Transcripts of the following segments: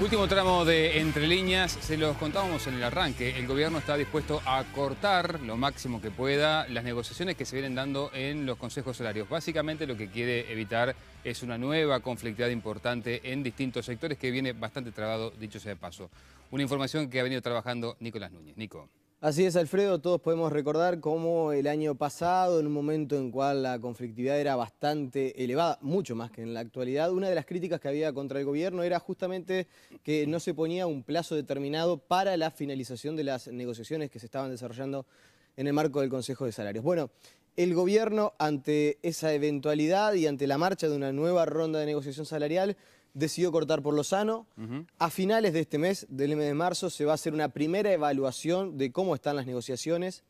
Último tramo de Entre Líneas, se los contábamos en el arranque. El gobierno está dispuesto a cortar lo máximo que pueda las negociaciones que se vienen dando en los consejos salarios. Básicamente lo que quiere evitar es una nueva conflictividad importante en distintos sectores que viene bastante trabado, dicho sea de paso. Una información que ha venido trabajando Nicolás Núñez. Nico. Así es, Alfredo, todos podemos recordar cómo el año pasado, en un momento en cual la conflictividad era bastante elevada, mucho más que en la actualidad, una de las críticas que había contra el gobierno era justamente que no se ponía un plazo determinado para la finalización de las negociaciones que se estaban desarrollando en el marco del Consejo de Salarios. Bueno, el gobierno, ante esa eventualidad y ante la marcha de una nueva ronda de negociación salarial, decidió cortar por lo sano. A finales de este mes, del mes de marzo, se va a hacer una primera evaluación de cómo están las negociaciones.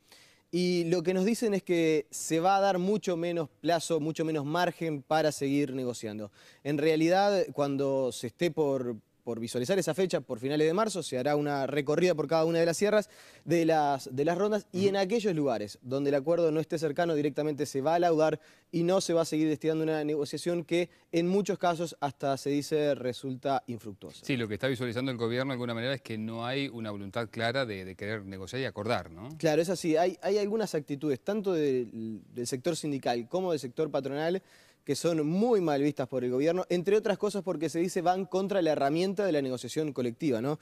Y lo que nos dicen es que se va a dar mucho menos plazo, mucho menos margen para seguir negociando. En realidad, cuando se esté por visualizar esa fecha, por finales de marzo, se hará una recorrida por cada una de las sierras de las rondas y en aquellos lugares donde el acuerdo no esté cercano, directamente se va a laudar y no se va a seguir destinando una negociación que en muchos casos hasta se dice resulta infructuosa. Sí, lo que está visualizando el gobierno de alguna manera es que no hay una voluntad clara de querer negociar y acordar, ¿no? Claro, es así. Hay algunas actitudes, tanto del sector sindical como del sector patronal, que son muy mal vistas por el gobierno, entre otras cosas porque se dice van contra la herramienta de la negociación colectiva, ¿no?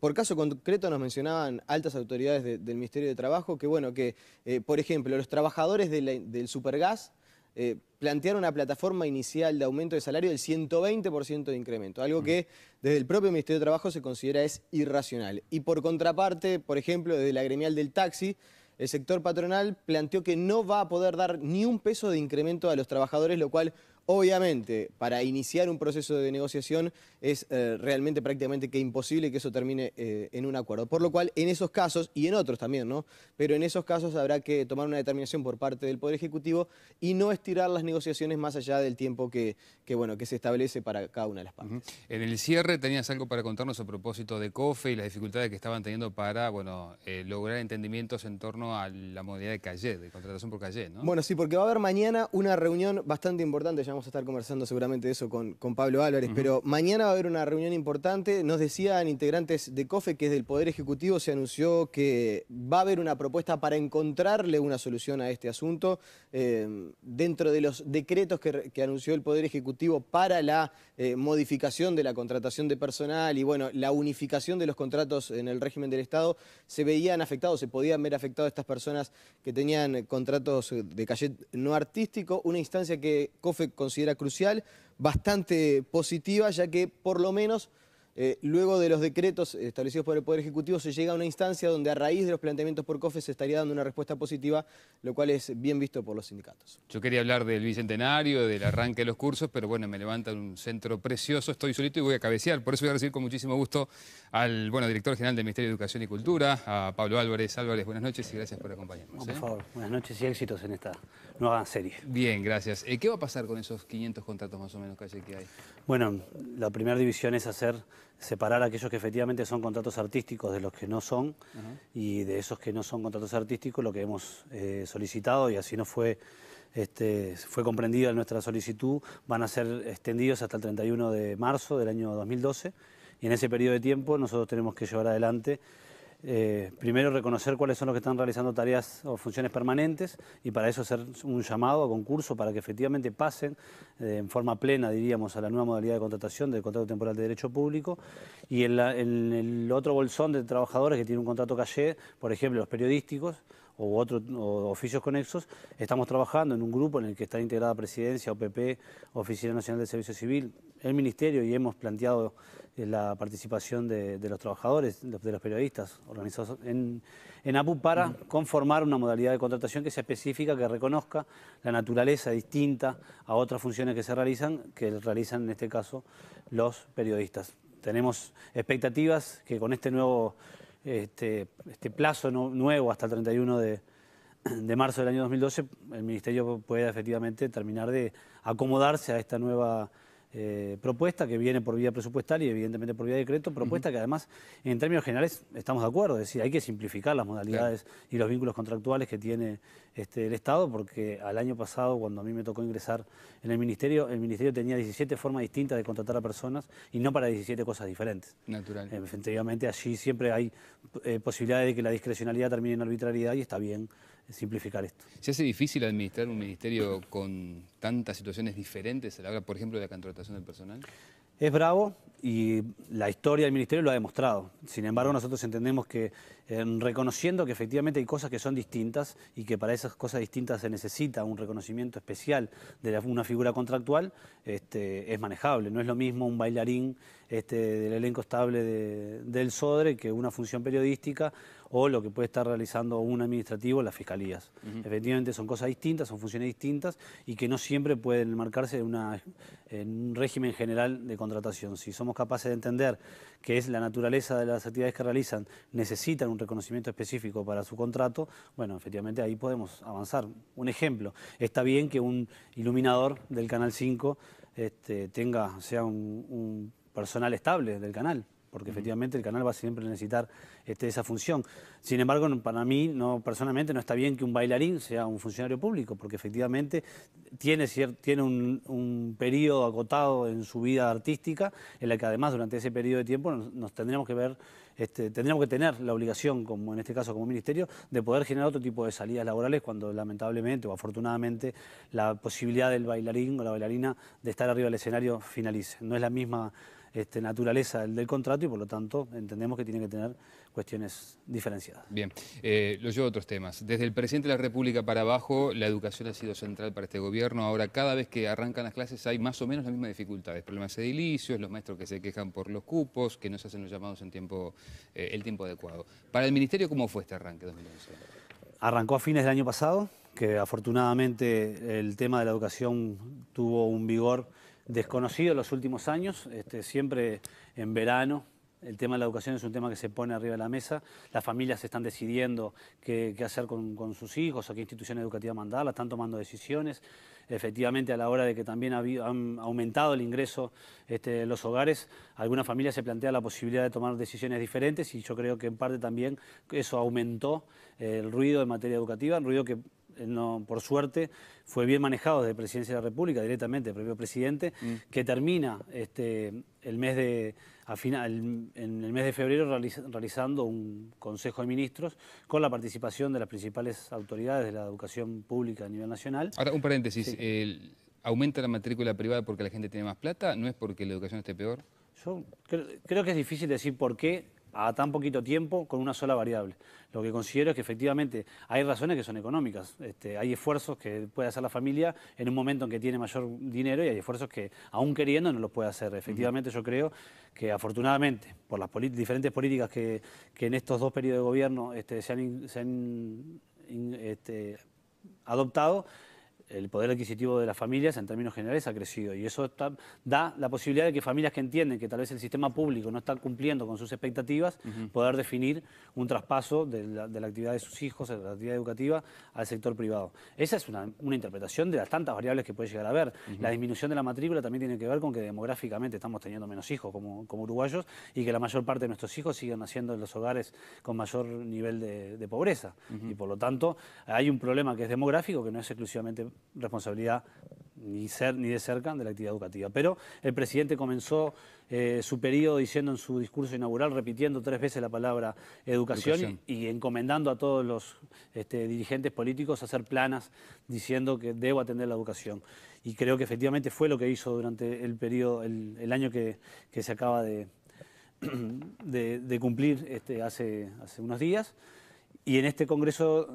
Por caso concreto nos mencionaban altas autoridades del Ministerio de Trabajo que, bueno, por ejemplo, los trabajadores del Supergas plantearon una plataforma inicial de aumento de salario del 120% de incremento, algo que desde el propio Ministerio de Trabajo se considera es irracional. Y por contraparte, por ejemplo, desde la gremial del taxi, el sector patronal planteó que no va a poder dar ni un peso de incremento a los trabajadores, lo cual obviamente para iniciar un proceso de negociación es realmente prácticamente que imposible que eso termine en un acuerdo. Por lo cual en esos casos, y en otros también, ¿no? Pero en esos casos habrá que tomar una determinación por parte del Poder Ejecutivo y no estirar las negociaciones más allá del tiempo que se establece para cada una de las partes. En el cierre tenías algo para contarnos a propósito de COFE y las dificultades que estaban teniendo para lograr entendimientos en torno a la modalidad de calle, de contratación por calle, ¿no? Bueno, sí, porque va a haber mañana una reunión bastante importante, ya vamos a estar conversando seguramente de eso con Pablo Álvarez, pero mañana va a haber una reunión importante. Nos decían integrantes de COFE, que es del Poder Ejecutivo, se anunció que va a haber una propuesta para encontrarle una solución a este asunto. Dentro de los decretos que anunció el Poder Ejecutivo para la modificación de la contratación de personal y bueno, la unificación de los contratos en el régimen del Estado, se veían afectados, se podían ver afectados estas personas que tenían contratos de calle no artístico, una instancia que COFE considera crucial, bastante positiva, ya que por lo menos luego de los decretos establecidos por el Poder Ejecutivo se llega a una instancia donde a raíz de los planteamientos por COFE se estaría dando una respuesta positiva, lo cual es bien visto por los sindicatos. Yo quería hablar del Bicentenario, del arranque de los cursos, pero bueno, me levantan un centro precioso, estoy solito y voy a cabecear. Por eso voy a recibir con muchísimo gusto al director general del Ministerio de Educación y Cultura, a Pablo Álvarez. Álvarez, buenas noches y gracias por acompañarnos. No, por favor, buenas noches y éxitos en esta nueva serie. Bien, gracias. ¿Qué va a pasar con esos 500 contratos más o menos que hay? Bueno, la primera división es separar aquellos que efectivamente son contratos artísticos de los que no son, y de esos que no son contratos artísticos lo que hemos solicitado, y así nos fue comprendida nuestra solicitud, van a ser extendidos hasta el 31 de marzo del año 2012, y en ese periodo de tiempo nosotros tenemos que llevar adelante primero reconocer cuáles son los que están realizando tareas o funciones permanentes, y para eso hacer un llamado a concurso para que efectivamente pasen en forma plena, diríamos, a la nueva modalidad de contratación del contrato temporal de derecho público. Y en el otro bolsón de trabajadores que tienen un contrato calle, por ejemplo los periodísticos o oficios conexos, estamos trabajando en un grupo en el que está integrada Presidencia, OPP, Oficina Nacional de Servicio Civil, el Ministerio, y hemos planteado la participación de los trabajadores, de los periodistas organizados en APU para conformar una modalidad de contratación que sea específica, que reconozca la naturaleza distinta a otras funciones que realizan en este caso los periodistas. Tenemos expectativas que con este nuevo plazo nuevo hasta el 31 de marzo del año 2012, el Ministerio pueda efectivamente terminar de acomodarse a esta nueva propuesta que viene por vía presupuestaria y evidentemente por vía de decreto, propuesta que además en términos generales estamos de acuerdo, es decir, hay que simplificar las modalidades y los vínculos contractuales que tiene el Estado, porque al año pasado, cuando a mí me tocó ingresar en el Ministerio tenía 17 formas distintas de contratar a personas y no para 17 cosas diferentes. Natural. Efectivamente, allí siempre hay posibilidades de que la discrecionalidad termine en arbitrariedad y está bien simplificar esto. ¿Se hace difícil administrar un ministerio con tantas situaciones diferentes a la hora, por ejemplo, de la contratación del personal? Es bravo y la historia del Ministerio lo ha demostrado. Sin embargo, nosotros entendemos que reconociendo que efectivamente hay cosas que son distintas y que para esas cosas distintas se necesita un reconocimiento especial de una figura contractual, es manejable. No es lo mismo un bailarín del elenco estable del SODRE que una función periodística o lo que puede estar realizando un administrativo en las fiscalías. Efectivamente son cosas distintas, son funciones distintas y que no siempre pueden marcarse en un régimen general de contratación. Si somos capaces de entender que es la naturaleza de las actividades que realizan, necesitan un reconocimiento específico para su contrato, bueno, efectivamente ahí podemos avanzar. Un ejemplo, está bien que un iluminador del Canal 5 sea un personal estable del canal, porque efectivamente el canal va a siempre necesitar esa función. Sin embargo, para mí, personalmente, no está bien que un bailarín sea un funcionario público, porque efectivamente tiene un periodo acotado en su vida artística, en la que además durante ese periodo de tiempo nos tendríamos que ver, tendríamos que tener la obligación, como en este caso como ministerio, de poder generar otro tipo de salidas laborales cuando lamentablemente o afortunadamente la posibilidad del bailarín o la bailarina de estar arriba del escenario finalice. No es la misma naturaleza del contrato y por lo tanto entendemos que tiene que tener cuestiones diferenciadas. Bien, lo llevo a otros temas. Desde el presidente de la República para abajo, la educación ha sido central para este gobierno. Ahora, cada vez que arrancan las clases hay más o menos las mismas dificultades. Problemas edilicios, los maestros que se quejan por los cupos, que no se hacen los llamados en el tiempo adecuado. Para el Ministerio, ¿cómo fue este arranque 2011? Arrancó a fines del año pasado, que afortunadamente el tema de la educación tuvo un vigor desconocido en los últimos años, siempre en verano. El tema de la educación es un tema que se pone arriba de la mesa. Las familias están decidiendo qué hacer con sus hijos, a qué institución educativa mandarla, están tomando decisiones. Efectivamente, a la hora de que también han aumentado el ingreso en los hogares, algunas familias se plantea la posibilidad de tomar decisiones diferentes y yo creo que en parte también eso aumentó el ruido en materia educativa, el ruido que por suerte fue bien manejado desde la Presidencia de la República, directamente el propio presidente, que termina en el mes de febrero realizando un Consejo de Ministros con la participación de las principales autoridades de la educación pública a nivel nacional. Ahora, un paréntesis, Sí. ¿aumenta la matrícula privada porque la gente tiene más plata? ¿No es porque la educación esté peor? Yo creo que es difícil decir por qué a tan poquito tiempo con una sola variable. Lo que considero es que efectivamente hay razones que son económicas. Hay esfuerzos que puede hacer la familia en un momento en que tiene mayor dinero y hay esfuerzos que aún queriendo no los puede hacer. Efectivamente yo creo que afortunadamente por las diferentes políticas que en estos 2 periodos de gobierno se han adoptado, el poder adquisitivo de las familias en términos generales ha crecido y eso da la posibilidad de que familias que entienden que tal vez el sistema público no está cumpliendo con sus expectativas, poder definir un traspaso de la actividad de sus hijos, de la actividad educativa, al sector privado. Esa es una interpretación de las tantas variables que puede llegar a haber. La disminución de la matrícula también tiene que ver con que demográficamente estamos teniendo menos hijos como uruguayos y que la mayor parte de nuestros hijos siguen naciendo en los hogares con mayor nivel de pobreza. Y por lo tanto hay un problema que es demográfico, que no es exclusivamente responsabilidad ni de cerca de la actividad educativa. Pero el presidente comenzó su periodo diciendo en su discurso inaugural, repitiendo 3 veces la palabra educación. Y encomendando a todos los dirigentes políticos a hacer planas diciendo que debo atender la educación. Y creo que efectivamente fue lo que hizo durante el periodo, el año que se acaba de cumplir hace unos días. Y en este Consejo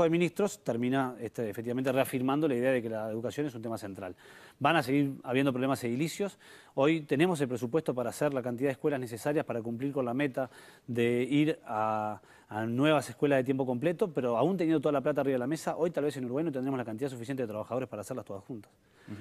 de Ministros termina efectivamente reafirmando la idea de que la educación es un tema central. Van a seguir habiendo problemas edilicios. Hoy tenemos el presupuesto para hacer la cantidad de escuelas necesarias para cumplir con la meta de ir a a nuevas escuelas de tiempo completo, pero aún teniendo toda la plata arriba de la mesa, hoy tal vez en Uruguay no tendremos la cantidad suficiente de trabajadores para hacerlas todas juntas.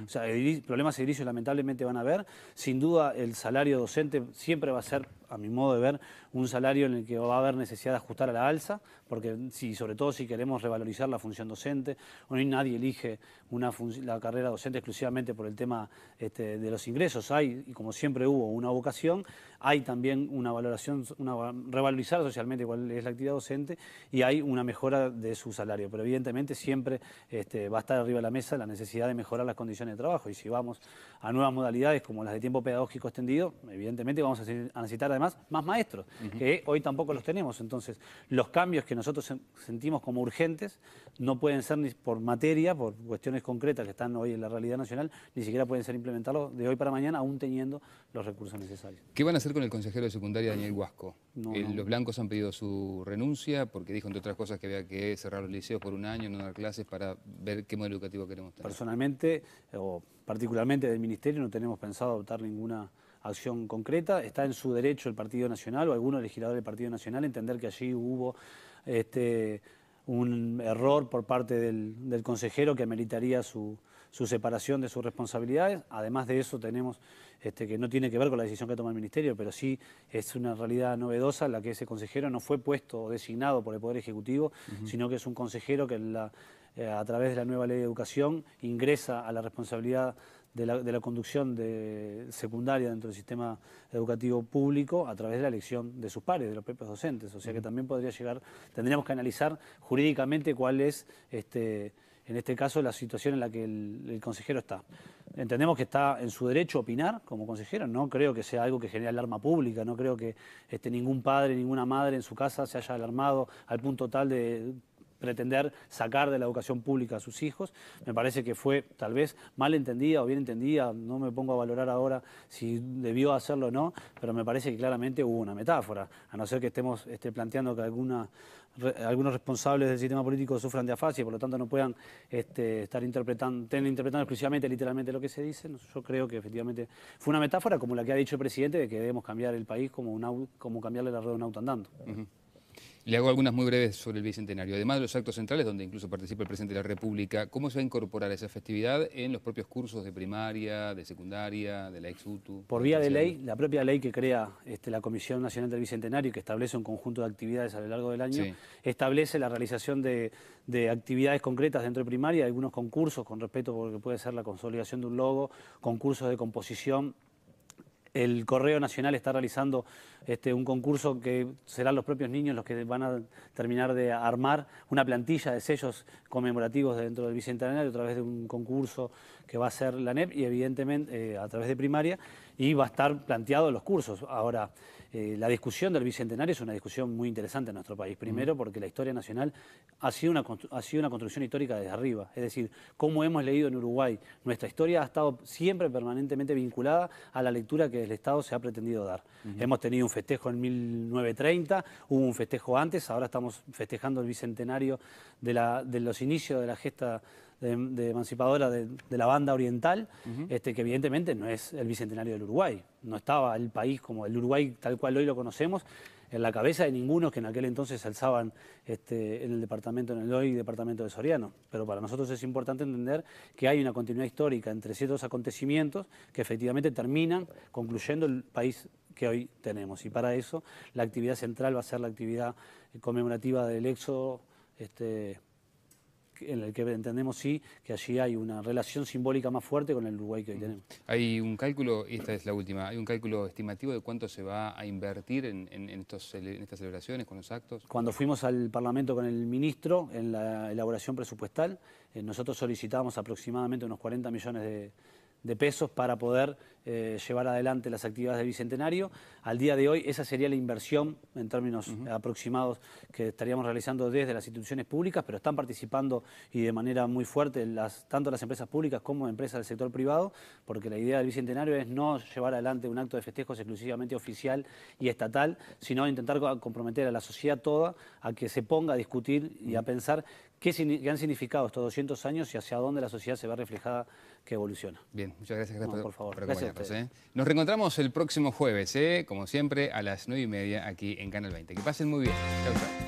O sea, problemas edilicios lamentablemente van a haber. Sin duda el salario docente siempre va a ser, a mi modo de ver, un salario en el que va a haber necesidad de ajustar a la alza, porque sobre todo si queremos revalorizar la función docente, hoy nadie elige la carrera docente exclusivamente por el tema de los ingresos. Hay, y como siempre hubo, una vocación, hay también una valoración, revalorizar socialmente cuál es la actividad docente y hay una mejora de su salario. Pero evidentemente siempre va a estar arriba de la mesa la necesidad de mejorar las condiciones de trabajo. Y si vamos a nuevas modalidades como las de tiempo pedagógico extendido, evidentemente vamos a necesitar además más maestros, que hoy tampoco los tenemos. Entonces, los cambios que nosotros sentimos como urgentes no pueden ser ni por materia, por cuestiones concretas que están hoy en la realidad nacional, ni siquiera pueden ser implementados de hoy para mañana, aún teniendo los recursos necesarios. ¿Qué van a hacer con el consejero de secundaria Daniel Huasco? No. Los blancos han pedido su renuncia porque dijo, entre otras cosas, que había que cerrar los liceos por un año, no dar clases para ver qué modelo educativo queremos tener. Personalmente, o particularmente del Ministerio, no tenemos pensado adoptar ninguna acción concreta. Está en su derecho el Partido Nacional o algunos legisladores del Partido Nacional entender que allí hubo un error por parte del consejero que ameritaría su separación de sus responsabilidades. Además de eso tenemos que no tiene que ver con la decisión que toma el Ministerio, pero sí es una realidad novedosa en la que ese consejero no fue puesto o designado por el Poder Ejecutivo, sino que es un consejero que a través de la nueva Ley de Educación ingresa a la responsabilidad de la conducción de secundaria dentro del sistema educativo público a través de la elección de sus pares, de los propios docentes. O sea que también tendríamos que analizar jurídicamente cuál es, en este caso, la situación en la que el consejero está. Entendemos que está en su derecho a opinar como consejero, no creo que sea algo que genere alarma pública, no creo que ningún padre, ninguna madre en su casa se haya alarmado al punto tal de pretender sacar de la educación pública a sus hijos. Me parece que fue tal vez mal entendida o bien entendida, no me pongo a valorar ahora si debió hacerlo o no, pero me parece que claramente hubo una metáfora, a no ser que estemos planteando que algunos responsables del sistema político sufran de afasia y por lo tanto no puedan estar interpretando exclusivamente, literalmente lo que se dice. Yo creo que efectivamente fue una metáfora como la que ha dicho el presidente de que debemos cambiar el país como cambiarle la rueda a un auto andando. Le hago algunas muy breves sobre el Bicentenario. Además de los actos centrales, donde incluso participa el presidente de la República, ¿cómo se va a incorporar esa festividad en los propios cursos de primaria, de secundaria, de la ex-UTU? Por vía de ley, la propia ley que crea la Comisión Nacional del Bicentenario y que establece un conjunto de actividades a lo largo del año, establece la realización de actividades concretas dentro de primaria, algunos concursos con respecto a lo que puede ser la consolidación de un logo, concursos de composición. El Correo Nacional está realizando un concurso que serán los propios niños los que van a terminar de armar una plantilla de sellos conmemorativos dentro del Bicentenario a través de un concurso que va a hacer la ANEP y evidentemente a través de primaria, y va a estar planteado en los cursos. Ahora, la discusión del Bicentenario es una discusión muy interesante en nuestro país. Primero porque la historia nacional ha sido una construcción histórica desde arriba. Es decir, como hemos leído en Uruguay, nuestra historia ha estado siempre permanentemente vinculada a la lectura que el Estado se ha pretendido dar. Hemos tenido un festejo en 1930, hubo un festejo antes, ahora estamos festejando el Bicentenario de los inicios de la gesta de emancipadora de la banda oriental, que evidentemente no es el Bicentenario del Uruguay. No estaba el país como el Uruguay tal cual hoy lo conocemos en la cabeza de ninguno que en aquel entonces se alzaban en el hoy departamento de Soriano. Pero para nosotros es importante entender que hay una continuidad histórica entre ciertos acontecimientos que efectivamente terminan concluyendo el país que hoy tenemos. Y para eso la actividad central va a ser la actividad conmemorativa del éxodo, en el que entendemos sí que allí hay una relación simbólica más fuerte con el Uruguay que hoy tenemos. Hay un cálculo, y esta es la última, hay un cálculo estimativo de cuánto se va a invertir en estas celebraciones, con los actos. Cuando fuimos al Parlamento con el ministro en la elaboración presupuestal, nosotros solicitamos aproximadamente unos 40 millones de pesos para poder llevar adelante las actividades del Bicentenario. Al día de hoy esa sería la inversión en términos aproximados que estaríamos realizando desde las instituciones públicas, pero están participando y de manera muy fuerte tanto las empresas públicas como empresas del sector privado, porque la idea del Bicentenario es no llevar adelante un acto de festejos exclusivamente oficial y estatal, sino intentar comprometer a la sociedad toda a que se ponga a discutir y a pensar qué han significado estos 200 años y hacia dónde la sociedad se ve reflejada que evoluciona. Bien, muchas gracias por favor. por acompañarnos. Nos reencontramos el próximo jueves, como siempre, a las 9:30 aquí en Canal 20. Que pasen muy bien. Chau, chau.